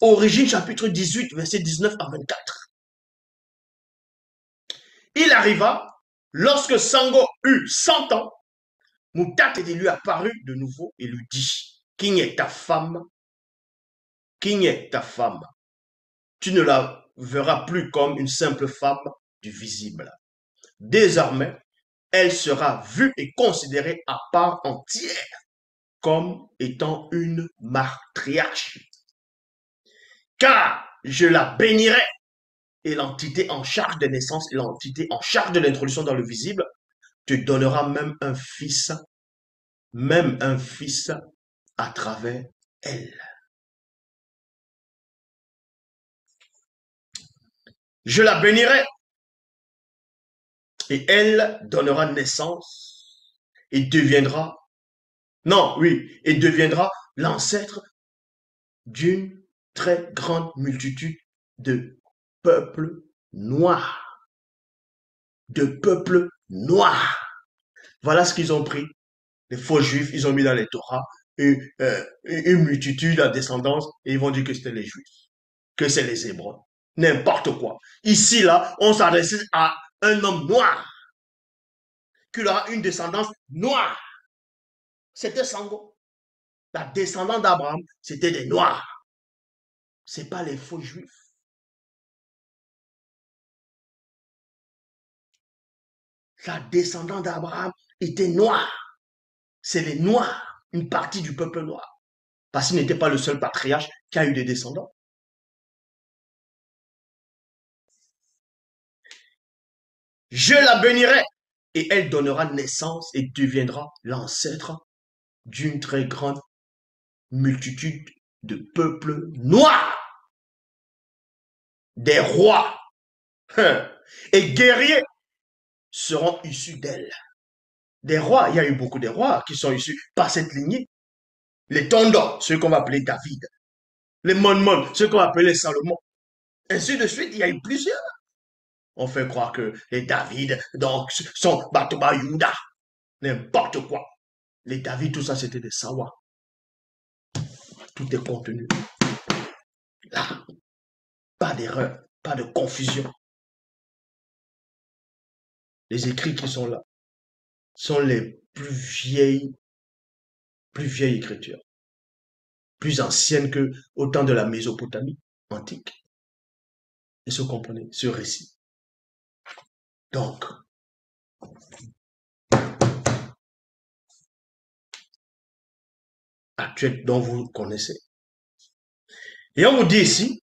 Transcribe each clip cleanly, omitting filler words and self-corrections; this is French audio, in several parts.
Origine chapitre 18, verset 19 à 24. Il arriva, lorsque Sango eut 100 ans, Moutatedi lui apparut de nouveau et lui dit, qui est ta femme? Qui est ta femme? Tu ne la verras plus comme une simple femme du visible. Désormais, elle sera vue et considérée à part entière comme étant une matriarche. Car je la bénirai et l'entité en charge des naissances et l'entité en charge de l'introduction dans le visible te donnera même un fils à travers elle. Je la bénirai et elle donnera naissance et deviendra, non, oui, et deviendra l'ancêtre d'une très grande multitude de peuples noirs. De peuples noirs. Voilà ce qu'ils ont pris. Les faux juifs, ils ont mis dans les Torahs une multitude à descendance et ils vont dire que c'était les juifs, que c'est les Hébreux. N'importe quoi. Ici, là, on s'adresse à un homme noir qui aura une descendance noire. C'était Sango. La descendance d'Abraham, c'était des noirs. Ce n'est pas les faux juifs. La descendance d'Abraham était noire. C'est les noirs, une partie du peuple noir. Parce qu'il n'était pas le seul patriarche qui a eu des descendants. Je la bénirai et elle donnera naissance et deviendra l'ancêtre d'une très grande multitude de peuples noirs, des rois et guerriers seront issus d'elle. Des rois, il y a eu beaucoup de rois qui sont issus par cette lignée. Les Tondors, ceux qu'on va appeler David. Les Monmon, ceux qu'on va appeler Salomon. Ainsi de suite, il y a eu plusieurs. On fait croire que les David, donc, sont Batoba Yuda. N'importe quoi. Les David, tout ça, c'était des Sawa. Tout est contenu. Là, pas d'erreur, pas de confusion. Les écrits qui sont là sont les plus vieilles écritures, plus anciennes que au temps de la Mésopotamie antique. Et se comprenez, ce récit. Donc, actuel dont vous connaissez. Et on vous dit ici,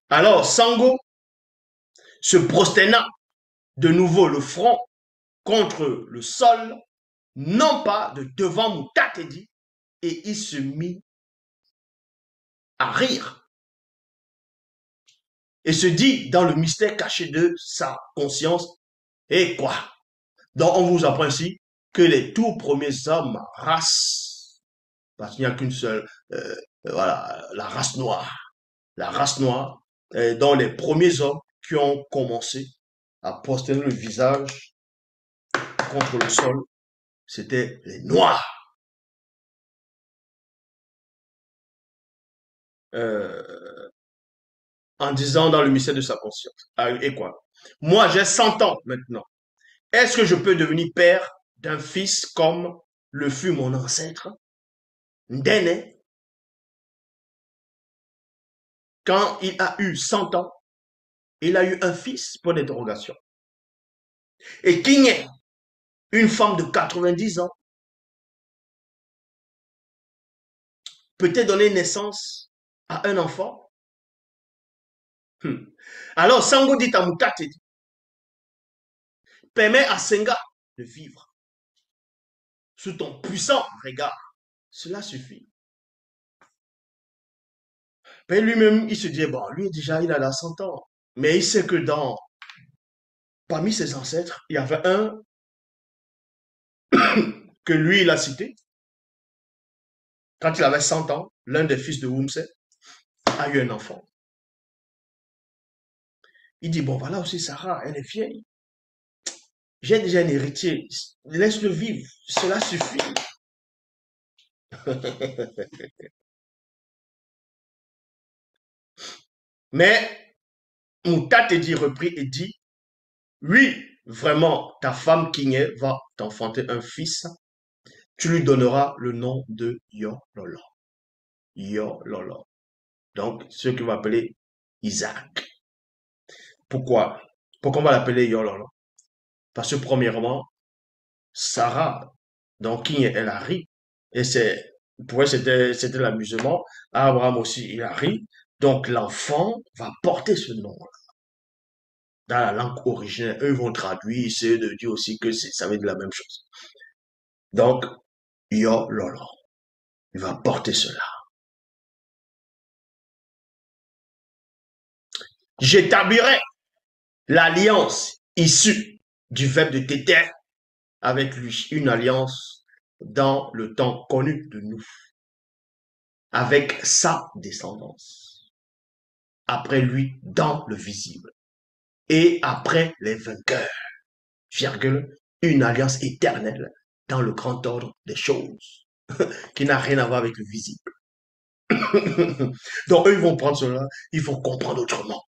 alors Sango se prosterna de nouveau le front contre le sol, non pas de devant Moutatedi, et il se mit à rire et se dit dans le mystère caché de sa conscience, et quoi? Donc on vous apprend ici que les tout premiers hommes, race, parce qu'il n'y a qu'une seule, voilà, la race noire, dont les premiers hommes qui ont commencé à prosterner le visage contre le sol, c'était les Noirs. Euh, en disant dans le mystère de sa conscience. Ah, et quoi? Moi, j'ai 100 ans maintenant. Est-ce que je peux devenir père d'un fils comme le fut mon ancêtre? Ndene, quand il a eu 100 ans, il a eu un fils, point d'interrogation. Et qui est une femme de 90 ans peut-elle donner naissance à un enfant? Alors, Sango dit à Moukate, permet à Senga de vivre sous ton puissant regard. Cela suffit. Mais lui-même, il se dit, bon, lui déjà, il a la 100 ans. Mais il sait que parmi ses ancêtres, il y avait un que lui, il a cité. Quand il avait 100 ans, l'un des fils de Wumse a eu un enfant. Il dit, bon, voilà aussi Sarah, elle est vieille. J'ai déjà un héritier. Laisse-le vivre. Cela suffit. Mais Moutat te dit, reprit et dit, oui, vraiment, ta femme Kiné va t'enfanter un fils. Tu lui donneras le nom de Yololo. Yololo. Donc, ce qu'on va appeler Isaac. Pourquoi? Pourquoi on va l'appeler Yololo? Parce que premièrement, Sarah, donc qui elle a ri. Et pour elle, c'était l'amusement. Abraham aussi, il a ri. Donc, l'enfant va porter ce nom dans la langue originelle. Eux vont traduire, c'est de dire aussi que ça veut dire la même chose. Donc, Yololo, il va porter cela. J'établirai l'alliance issue du verbe de Téter avec lui, une alliance dans le temps connu de nous, avec sa descendance, après lui dans le visible, et après les vainqueurs, virgule, une alliance éternelle dans le grand ordre des choses, qui n'a rien à voir avec le visible. Donc eux, ils vont prendre cela, ils vont comprendre autrement.